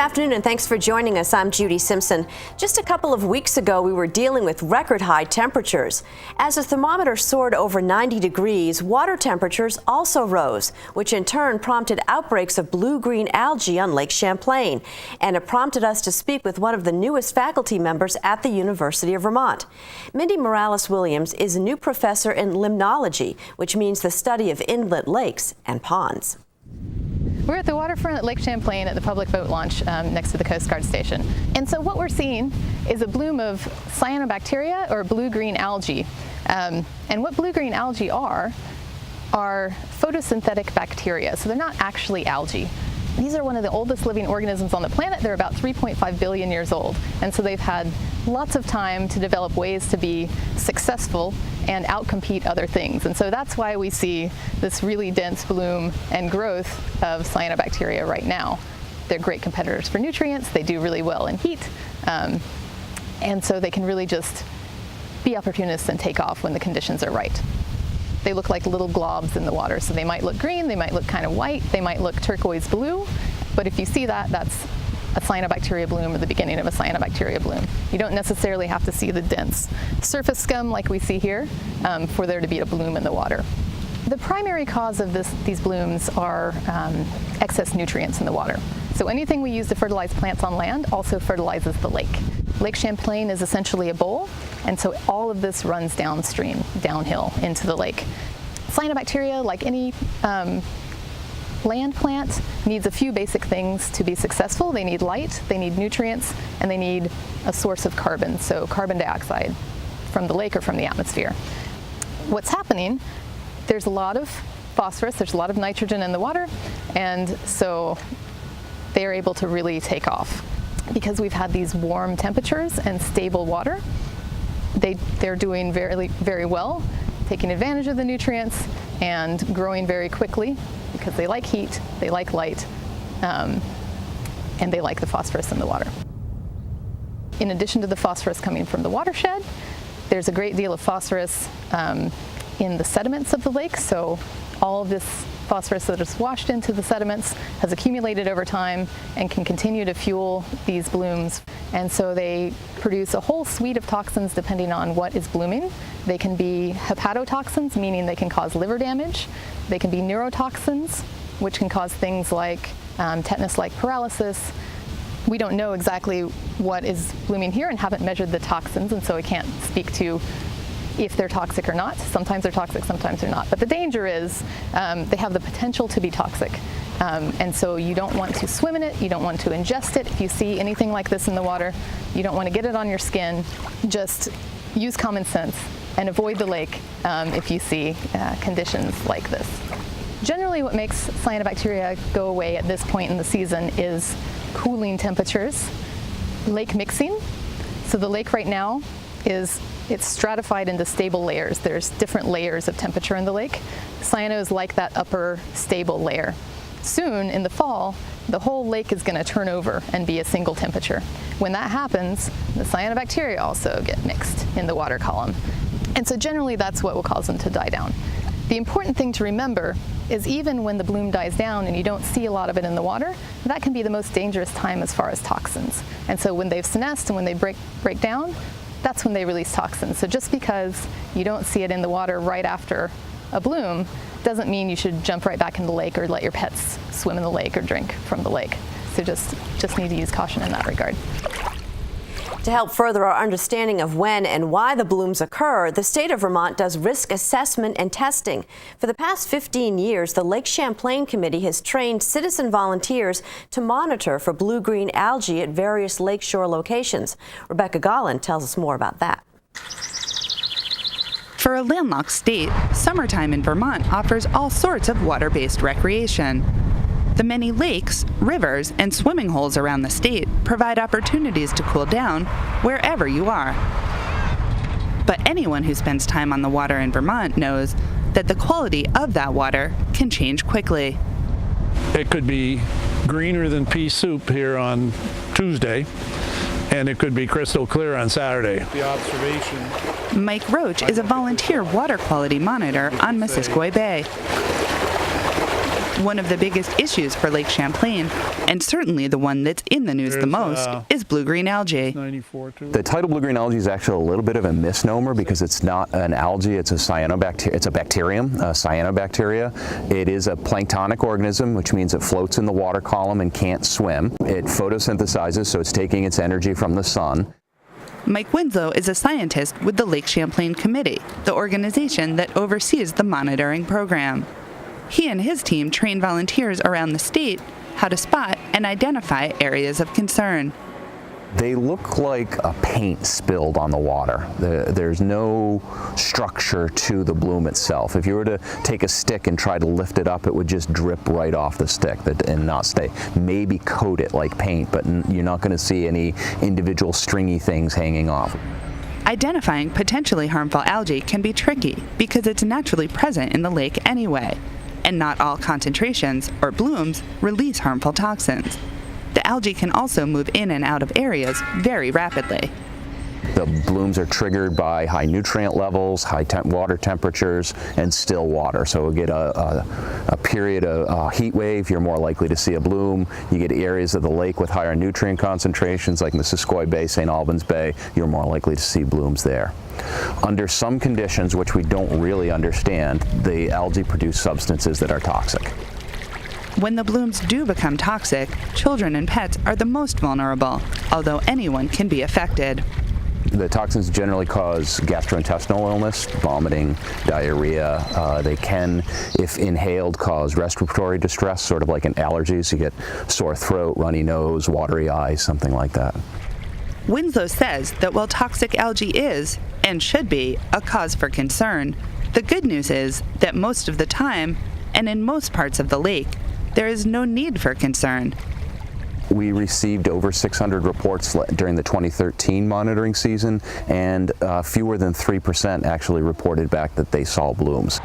afternoon and thanks for joining us. I'm Judy Simpson. Just a couple of weeks ago, we were dealing with record high temperatures. As the thermometer soared over 90 degrees, water temperatures also rose, which in turn prompted outbreaks of blue-green algae on Lake Champlain. And it prompted us to speak with one of the newest faculty members at the University of Vermont. Mindy Morales-Williams is a new professor in limnology, which means the study of inlet lakes and ponds. We're at the waterfront at Lake Champlain at the public boat launch next to the Coast Guard station. And so what we're seeing is a bloom of Cyanobacteria, or blue-green algae. And what blue-green algae are photosynthetic bacteria, so they're not actually algae. These are one of the oldest living organisms on the planet. They're about 3.5 billion years old. And so they've had lots of time to develop ways to be successful and outcompete other things. And so that's why we see this really dense bloom and growth of cyanobacteria right now. They're great competitors for nutrients. They do really well in heat. And so they can really just be opportunists and take off when the conditions are right. They look like little globs in the water, so they might look green, they might look kind of white, they might look turquoise blue, but if you see that, that's a cyanobacteria bloom or the beginning of a cyanobacteria bloom. You don't necessarily have to see the dense surface scum like we see here for there to be a bloom in the water. The primary cause of these blooms are excess nutrients in the water. So anything we use to fertilize plants on land also fertilizes the lake. Lake Champlain is essentially a bowl, and so all of this runs downstream, downhill into the lake. Cyanobacteria, like any land plant, needs a few basic things to be successful. They need light, they need nutrients, and they need a source of carbon, so carbon dioxide from the lake or from the atmosphere. What's happening, there's a lot of phosphorus, there's a lot of nitrogen in the water, and so they are able to really take off. Because we've had these warm temperatures and stable water, they're doing very, very well, taking advantage of the nutrients and growing very quickly because they like heat, they like light, and they like the phosphorus in the water. In addition to the phosphorus coming from the watershed, there's a great deal of phosphorus in the sediments of the lake, so all of this phosphorus that is washed into the sediments has accumulated over time and can continue to fuel these blooms. And so they produce a whole suite of toxins depending on what is blooming. They can be hepatotoxins, meaning they can cause liver damage. They can be neurotoxins, which can cause things like tetanus-like paralysis. We don't know exactly what is blooming here and haven't measured the toxins, and so we can't speak to if they're toxic or not. Sometimes they're toxic, sometimes they're not. But the danger is they have the potential to be toxic. And so you don't want to swim in it, you don't want to ingest it. If you see anything like this in the water, you don't want to get it on your skin. Just use common sense and avoid the lake if you see conditions like this. Generally, what makes cyanobacteria go away at this point in the season is cooling temperatures, lake mixing. So the lake right now it's stratified into stable layers. There's different layers of temperature in the lake. Cyanos like that upper stable layer. Soon, in the fall, the whole lake is going to turn over and be a single temperature. When that happens, the cyanobacteria also get mixed in the water column. And so generally that's what will cause them to die down. The important thing to remember is even when the bloom dies down and you don't see a lot of it in the water, that can be the most dangerous time as far as toxins. And so when they've senesced and when they break down, that's when they release toxins. So just because you don't see it in the water right after a bloom doesn't mean you should jump right back in the lake or let your pets swim in the lake or drink from the lake. So just need to use caution in that regard. To help further our understanding of when and why the blooms occur, the state of Vermont does risk assessment and testing. For the past 15 years, the Lake Champlain Committee has trained citizen volunteers to monitor for blue-green algae at various lakeshore locations. Rebecca Golland tells us more about that. For a landlocked state, summertime in Vermont offers all sorts of water-based recreation. The many lakes, rivers, and swimming holes around the state provide opportunities to cool down wherever you are. But anyone who spends time on the water in Vermont knows that the quality of that water can change quickly. It could be greener than pea soup here on Tuesday, and it could be crystal clear on Saturday. The observation. Mike Roach is a volunteer water quality monitor on Missisquoi Bay. One of the biggest issues for Lake Champlain, and certainly the one that's in the news the most, is blue-green algae. The title blue-green algae is actually a little bit of a misnomer because it's not an algae, it's a cyanobacteria. It's a bacterium, Cyanobacteria. It is a planktonic organism, which means it floats in the water column and can't swim. It photosynthesizes, so it's taking its energy from the sun. Mike Winslow is a scientist with the Lake Champlain Committee, the organization that oversees the monitoring program. He and his team train volunteers around the state how to spot and identify areas of concern. They look like a paint spilled on the water. There's no structure to the bloom itself. If you were to take a stick and try to lift it up, it would just drip right off the stick and not stay. Maybe coat it like paint, but you're not going to see any individual stringy things hanging off. Identifying potentially harmful algae can be tricky because it's naturally present in the lake anyway, and not all concentrations or blooms release harmful toxins. The algae can also move in and out of areas very rapidly. The blooms are triggered by high nutrient levels, high water temperatures, and still water. So we'll get a period of heat wave, you're more likely to see a bloom. You get areas of the lake with higher nutrient concentrations like Missisquoi Bay, St. Albans Bay, you're more likely to see blooms there. Under some conditions, which we don't really understand, the algae produce substances that are toxic. When the blooms do become toxic, children and pets are the most vulnerable, although anyone can be affected. The toxins generally cause gastrointestinal illness, vomiting, diarrhea. They can, if inhaled, cause respiratory distress, sort of like an allergies. You get sore throat, runny nose, watery eyes, something like that. Winslow says that while toxic algae is, and should be, a cause for concern, the good news is that most of the time, and in most parts of the lake, there is no need for concern. We received over 600 reports during the 2013 monitoring season, and fewer than 3% actually reported back that they saw blooms.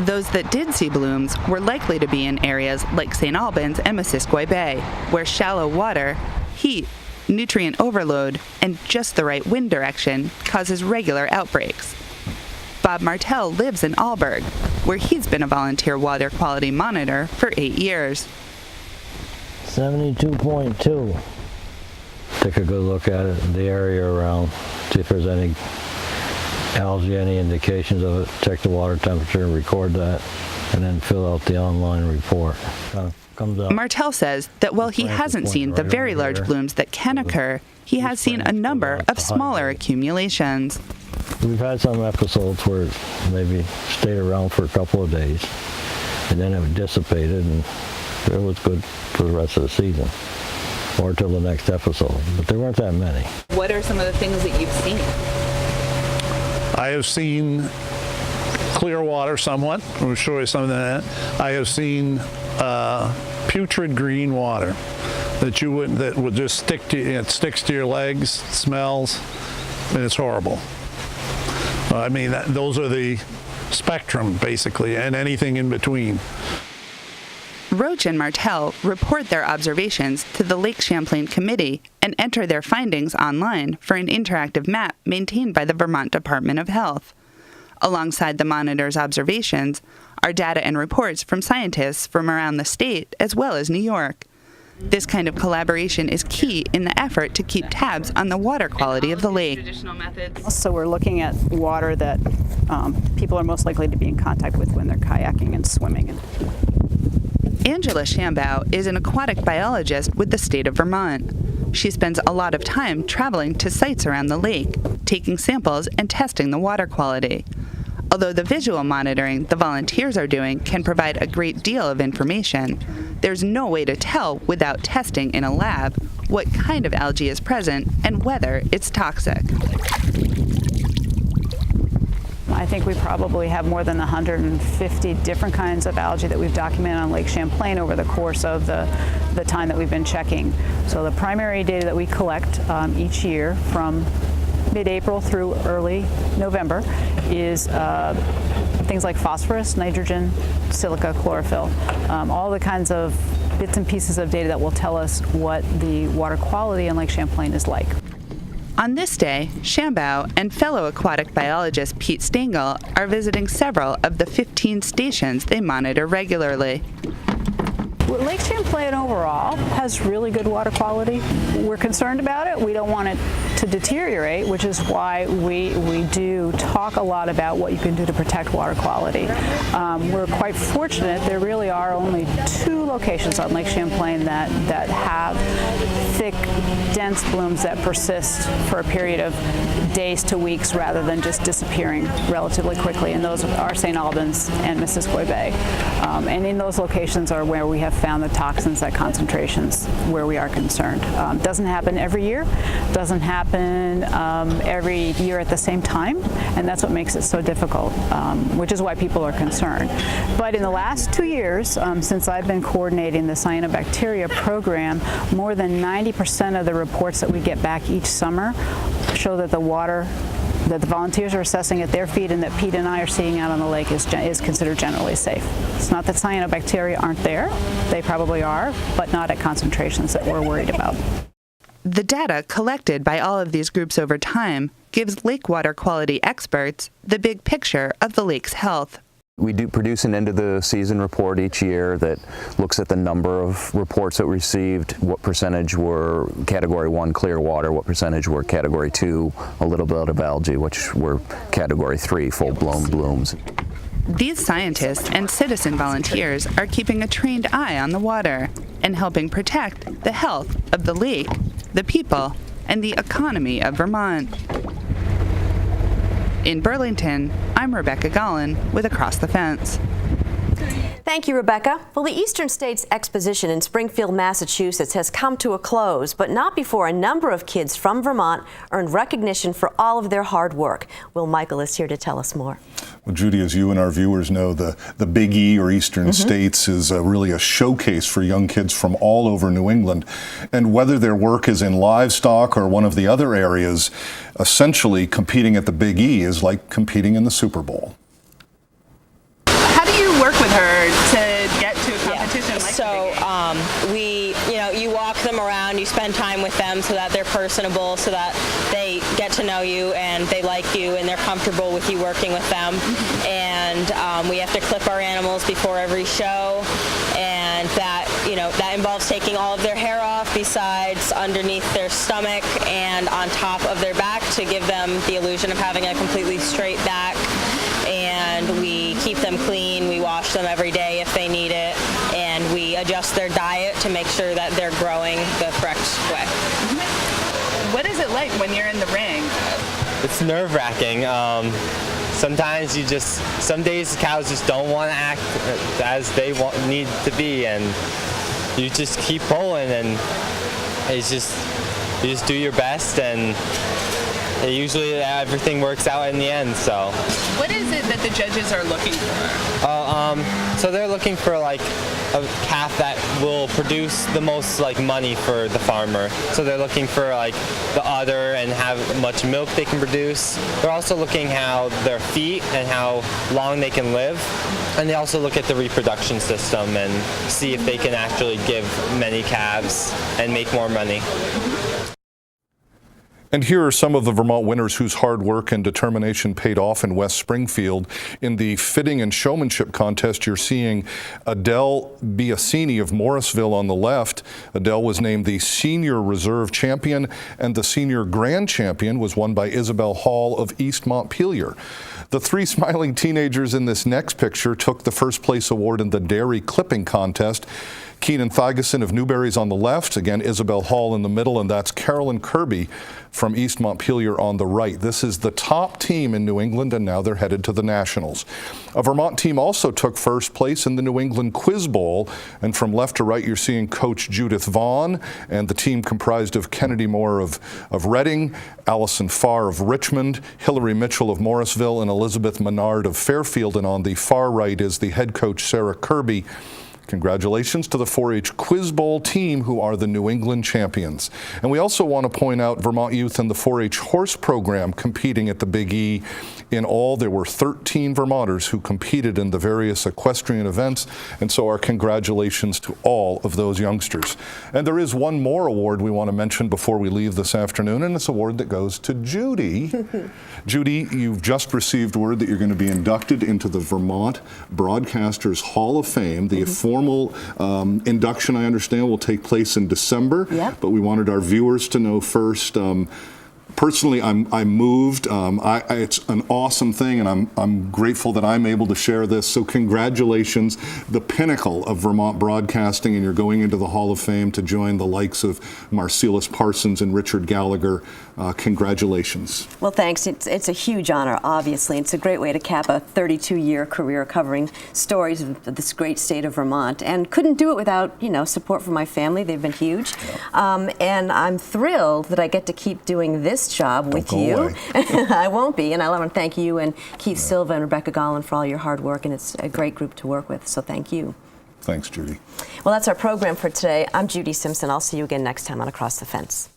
Those that did see blooms were likely to be in areas like St. Albans and Missisquoi Bay, where shallow water, heat, nutrient overload, and just the right wind direction causes regular outbreaks. Bob Martell lives in Alberg, where he's been a volunteer water quality monitor for 8 years. 72.2. Take a good look at it, the area around, see if there's any algae, any indications of it, check the water temperature and record that, and then fill out the online report. Comes out. Martell says that while he hasn't seen the very large blooms that can occur, he has seen a number of smaller accumulations. We've had some episodes where it maybe stayed around for a couple of days, and then it dissipated, and it was good for the rest of the season, or till the next episode. But there weren't that many. What are some of the things that you've seen? I have seen clear water somewhat. I'll show you some of that. I have seen putrid green water that would just stick to you. It sticks to your legs, smells, and it's horrible. I mean, those are the spectrum, basically, and anything in between. Roach and Martell report their observations to the Lake Champlain Committee and enter their findings online for an interactive map maintained by the Vermont Department of Health. Alongside the monitor's observations are data and reports from scientists from around the state as well as New York. This kind of collaboration is key in the effort to keep tabs on the water quality of the lake. So we're looking at water that people are most likely to be in contact with when they're kayaking and swimming. Angela Shambaugh is an aquatic biologist with the state of Vermont. She spends a lot of time traveling to sites around the lake, taking samples and testing the water quality. Although the visual monitoring the volunteers are doing can provide a great deal of information, there's no way to tell without testing in a lab what kind of algae is present and whether it's toxic. I think we probably have more than 150 different kinds of algae that we've documented on Lake Champlain over the course of the time that we've been checking. So the primary data that we collect each year from mid-April through early November is things like phosphorus, nitrogen, silica, chlorophyll, all the kinds of bits and pieces of data that will tell us what the water quality in Lake Champlain is like. On this day, Shambaugh and fellow aquatic biologist Pete Stengel are visiting several of the 15 stations they monitor regularly. Lake Champlain overall has really good water quality. We're concerned about it. We don't want it to deteriorate, which is why we do talk a lot about what you can do to protect water quality. We're quite fortunate. There really are only 2 locations on Lake Champlain that have thick, dense blooms that persist for a period of days to weeks rather than just disappearing relatively quickly, and those are St. Albans and Missisquoi Bay. And in those locations are where we have found the toxins at concentrations where we are concerned. Doesn't happen every year, doesn't happen every year at the same time, and that's what makes it so difficult, which is why people are concerned. But in the last 2 years, since I've been coordinating the Cyanobacteria program, more than 90% of the reports that we get back each summer show that the water that the volunteers are assessing at their feet and that Pete and I are seeing out on the lake is considered generally safe. It's not that cyanobacteria aren't there. They probably are, but not at concentrations that we're worried about. The data collected by all of these groups over time gives lake water quality experts the big picture of the lake's health. We do produce an end-of-the-season report each year that looks at the number of reports that we received, what percentage were Category 1 clear water, what percentage were Category 2 a little bit of algae, which were Category 3 full-blown blooms. These scientists and citizen volunteers are keeping a trained eye on the water and helping protect the health of the lake, the people, and the economy of Vermont. In Burlington, I'm Rebecca Gollin with Across the Fence. Thank you, Rebecca. Well, the Eastern States Exposition in Springfield, Massachusetts has come to a close, but not before a number of kids from Vermont earned recognition for all of their hard work. Will Michael is here to tell us more. Well, Judy, as you and our viewers know, the Big E, or Eastern States, is really a showcase for young kids from all over New England. And whether their work is in livestock or one of the other areas, essentially competing at the Big E is like competing in the Super Bowl. How do you work with her to get to a competition like So you walk them around, you spend time with them so that they're personable, so that they get to know you and they like you and they're comfortable with you working with them. And we have to clip our animals before every show, and that involves taking all of their hair off besides underneath their stomach and on top of their back to give them the illusion of having a completely straight back. And we keep them clean, we wash them every day if they need it, and we adjust their diet to make sure that they're growing the correct way. What is it like when you're in the ring? It's nerve-wracking. Sometimes some days cows just don't want to act as they need to be, and you just keep pulling, and you just do your best, and usually everything works out in the end. So what is it that the judges are looking for? So they're looking for like a calf that will produce the most money for the farmer. So they're looking for like the udder and how much milk they can produce. They're also looking how their feet and how long they can live. And they also look at the reproduction system and see if they can actually give many calves and make more money. And here are some of the Vermont winners whose hard work and determination paid off in West Springfield. In the fitting and showmanship contest, you're seeing Adele Biasini of Morrisville on the left. Adele was named the Senior Reserve Champion, and the Senior Grand Champion was won by Isabel Hall of East Montpelier. The 3 smiling teenagers in this next picture took the first place award in the dairy clipping contest. Keenan Thigeson of Newberry's on the left, again Isabel Hall in the middle, and that's Carolyn Kirby from East Montpelier on the right. This is the top team in New England, and now they're headed to the Nationals. A Vermont team also took first place in the New England Quiz Bowl, and from left to right you're seeing Coach Judith Vaughn and the team comprised of Kennedy Moore of Reading, Allison Farr of Richmond, Hillary Mitchell of Morrisville, and Elizabeth Menard of Fairfield, and on the far right is the head coach Sarah Kirby Congratulations to the 4-H Quiz Bowl team, who are the New England champions. And we also want to point out Vermont youth in the 4-H horse program competing at the Big E. In all, there were 13 Vermonters who competed in the various equestrian events, and so our congratulations to all of those youngsters. And there is one more award we want to mention before we leave this afternoon, and it's an award that goes to Judy. Judy, you've just received word that you're going to be inducted into the Vermont Broadcasters Hall of Fame. The formal induction, I understand, will take place in December, but we wanted our viewers to know first. Personally, I'm moved. It's an awesome thing, and I'm grateful that I'm able to share this. So congratulations, the pinnacle of Vermont broadcasting, and you're going into the Hall of Fame to join the likes of Marcellus Parsons and Richard Gallagher. Congratulations. Well, thanks. It's a huge honor, obviously. It's a great way to cap a 32-year career covering stories of this great state of Vermont, and couldn't do it without, support from my family. They've been huge. And I'm thrilled that I get to keep doing this job with you. I won't be, and I want to thank you and Keith Silva and Rebecca Gollin for all your hard work, and it's a great group to work with, so thank you. Thanks, Judy. Well, that's our program for today. I'm Judy Simpson. I'll see you again next time on Across the Fence.